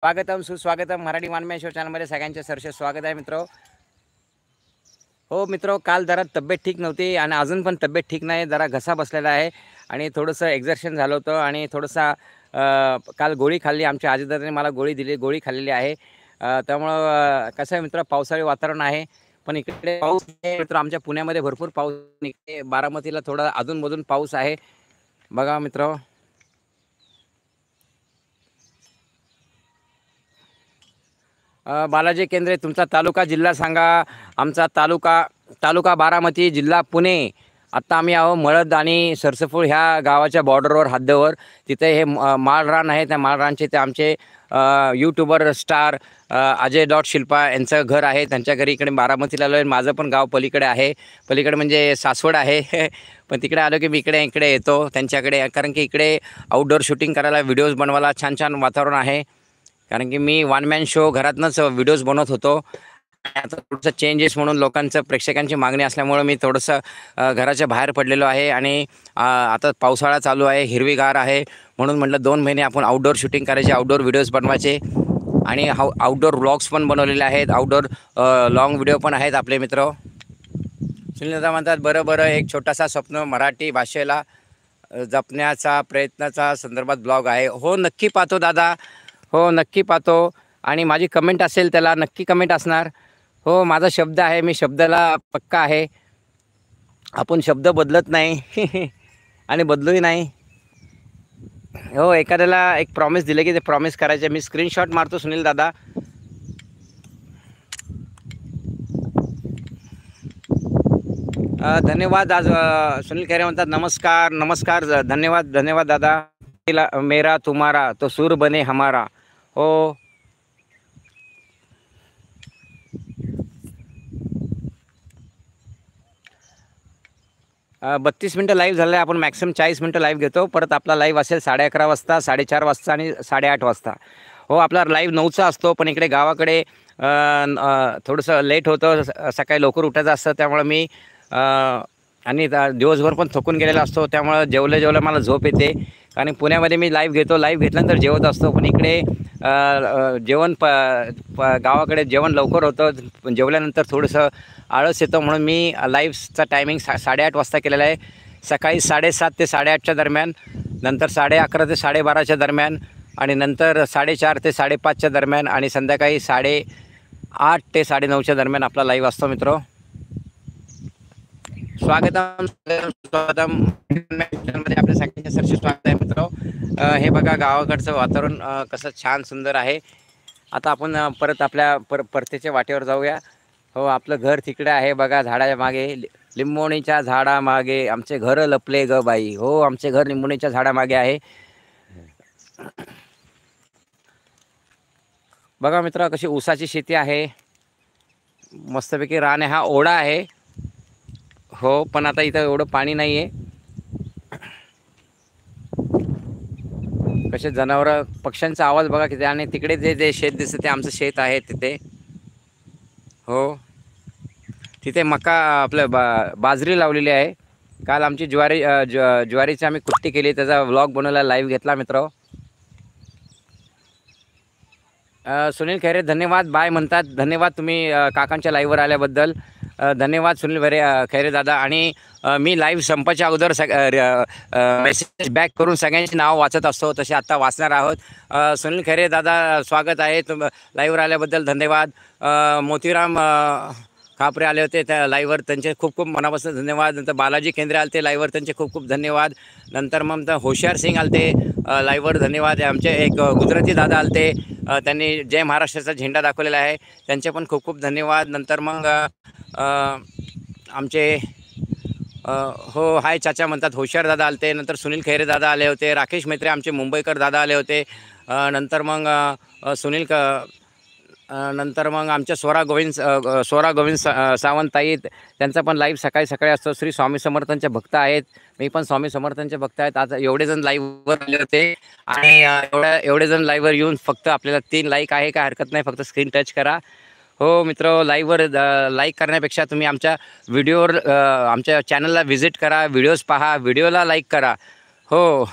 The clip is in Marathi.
स्वागतम सुस्वागतम मराठी वानमय शो चॅनलमध्ये सगळ्यांचे सरसे स्वागत आहे मित्रो. हो मित्रो, काल जरा तब्येत ठीक नव्हती आणि अजून पण तब्येत ठीक नाही. जरा घसा बसलेला आहे आणि थोडंसं एक्झर्शन झालं होतं आणि थोडंसं काल गोळी खाल्ली. आमच्या आजीदादाने मला गोळी खाल्लेली आहे. त्यामुळं कसं आहे मित्र, पावसाळी वातावरण आहे. पण इकडे पाऊस आहे मित्र. आमच्या पुण्यामध्ये भरपूर पाऊस, इकडे बारामतीला थोडा अधूनमधून पाऊस आहे बघा मित्र. बालाजी केंद्रे, तुमचा तालुका जिल्हा सांगा. आमचा तालुका बारामती, जिल्हा पुणे. आत्ता आम्ही आहो मळद आणि सरसफूळ ह्या गावाच्या बॉर्डरवर, हद्दवर. तिथे हे माळरान आहे. त्या माळरानचे ते आमचे यूट्यूबर स्टार अजय.शिल्पा यांचं घर आहे. त्यांच्या घरी इकडे बारामतीला आलो आहे. माझं पण गाव पलीकडे आहे. पलीकडे म्हणजे सासवड आहे. पण तिकडे आलो की मी इकडे येतो त्यांच्याकडे, कारण की इकडे आउटडोअर शूटिंग करायला, व्हिडिओज बनवायला छान छान वातावरण आहे. कारण की मी वन मॅन शो घरातनंच व्हिडिओज बनवत होतो. आता थोडंसं चेंजेस म्हणून लोकांचं, प्रेक्षकांची मागणी असल्यामुळे मी थोडंसं घराच्या बाहेर पडलेलो आहे. आणि आता पावसाळा चालू आहे, हिरवीगार आहे, म्हणून म्हटलं 2 महिने आपण आउटडोअर शूटिंग करायचे, आउटडोअर व्हिडिओज बनवायचे. आणि आउटडोअर व्लॉग्स पण बनवलेले आहेत, आउटडोअर लॉंग व्हिडिओ पण आहेत आपले मित्र. सुनील दादा म्हणतात, बरं एक छोटासा स्वप्न मराठी भाषेला जपण्याचा प्रयत्नाचा संदर्भात ब्लॉग आहे. हो नक्की पाहतो दादा, हो नक्की पाहतो. आणि माझी कमेंट असेल त्याला नक्की कमेंट असणार. हो, माझा शब्द आहे, मी शब्दाला पक्का आहे. आपण शब्द बदलत नाही आणि बदलूही नाही. हो, एखाद्याला एक प्रॉमिस दिले की ते प्रॉमिस करायचे. मी स्क्रीनशॉट मारतो सुनील दादा. धन्यवाद. आज सुनील खैरे म्हणतात, नमस्कार धन्यवाद दादा. मेरा तुम्हारा तो सूर बने हमारा. हो, 32 मिनटं लाईव्ह झालं आहे. आपण मॅक्सिमम 40 मिनटं लाईव्ह घेतो. परत आपला लाईव्ह असेल 11:30 वाजता, 4:30 वाजता आणि 8:30 वाजता. हो, आपला लाईव्ह 9चा असतो. पण इकडे गावाकडे थोडंसं लेट होतं. सकाळी लवकर उठायचं असतं, त्यामुळं मी आणि दिवसभर पण थकून गेलेला असतो. त्यामुळं जेवलं मला झोप येते. आणि पुण्यामध्ये मी लाईव्ह घेतो, लाईव्ह घेतल्यानंतर जेवत असतो. पण इकडे जेवण गावाकडे जेवण लवकर होतं. जेवल्यानंतर थोडंसं आळस येतो, म्हणून मी लाईव्हचा टायमिंग 8:30 वाजता केलेला आहे. सकाळी 7:30 ते 8:30च्या दरम्यान, नंतर 11:30 ते 12:30च्या दरम्यान, आणि नंतर 4:30 ते 5:30च्या दरम्यान, आणि संध्याकाळी 8:30 ते 9:30च्या दरम्यान आपला लाईव्ह असतो मित्र. स्वागतम आपल्या सगळ्यांचे सरसे स्वागत आहे मित्र. हे बघा गावाकडचं वातावरण कसं छान सुंदर आहे. आता आपण परत आपल्या परतीच्या वाटेवर जाऊया. हो, आपलं घर तिकडे आहे बघा, झाडाच्या मागे, लिंबोणीच्या झाडामागे आमचे घर लपले ग बाई. हो, आमचे घर लिंबोणीच्या झाडामागे आहे. बघा मित्र, कशी ऊसाची शेती आहे, मस्तपैकी रान आहे. हा ओढा आहे. हो, पण आता इथं एवढं पाणी नाही आहे. कसे जनावरं, पक्ष्यांचा आवाज बघा किती. आणि तिकडे जे शेत दिसतं ते आमचं शेत आहे तिथे. हो, तिथे मका आपलं बाजरी लावलेली आहे. काल आमची ज्वारीची आम्ही कुट्टी केली, त्याचा व्लॉग बनवला, लाईव्ह घेतला मित्र. सुनील खैरे धन्यवाद, बाय म्हणतात. धन्यवाद तुम्ही काकांच्या लाईव्हवर आल्याबद्दल. धन्यवाद सुनील खैरे दादा. आणि मी लाईव्ह संपायच्या अगोदर मेसेज बॅक करून सगळ्यांची नाव वाचत असतो, तसे आत्ता वाचणार आहोत. सुनील खैरे दादा स्वागत आहे, लाईव्हवर आल्याबद्दल धन्यवाद. मोतीराम खापरे आले होते त्या लाईव्हवर, त्यांचे खूप मनापासून धन्यवाद. नंतर बालाजी केंद्रे आले ते लाईव्हवर, त्यांचे खूप धन्यवाद. नंतर मग होशियार सिंग आलते लाईव्हवर, धन्यवाद. आमचे एक गुजराती दादा आलते, त्यांनी जय महाराष्ट्राचा झेंडा दाखवलेला आहे, त्यांचे पण खूप धन्यवाद. नंतर मग आमचे हो हाय चाचा म्हणतात, होशियार दादा आलते. नंतर सुनील खैरे दादा आले होते, राकेश मैत्रे आमचे मुंबईकर दादा आले होते. नंतर मग नंतर मग आमच्या स्वरा गोविंद सावंतताई, त्यांचा पण लाईव्ह सकाळी असतो. श्री स्वामी समर्थांचे भक्त आहेत, मी पण स्वामी समर्थांचे भक्त आहेत. आज एवढे जण लाईव्हवर आले होते, आणि एवढे जण लाईव्हवर येऊन फक्त आपल्याला 3 लाईक आहे, काय हरकत नाही, फक्त स्क्रीन टच करा. हो मित्र, लाईव्हवर लाईक करण्यापेक्षा तुम्ही आमच्या व्हिडिओवर आमच्या चॅनलला व्हिजिट करा, व्हिडिओज पहा, व्हिडिओला लाईक करा. हो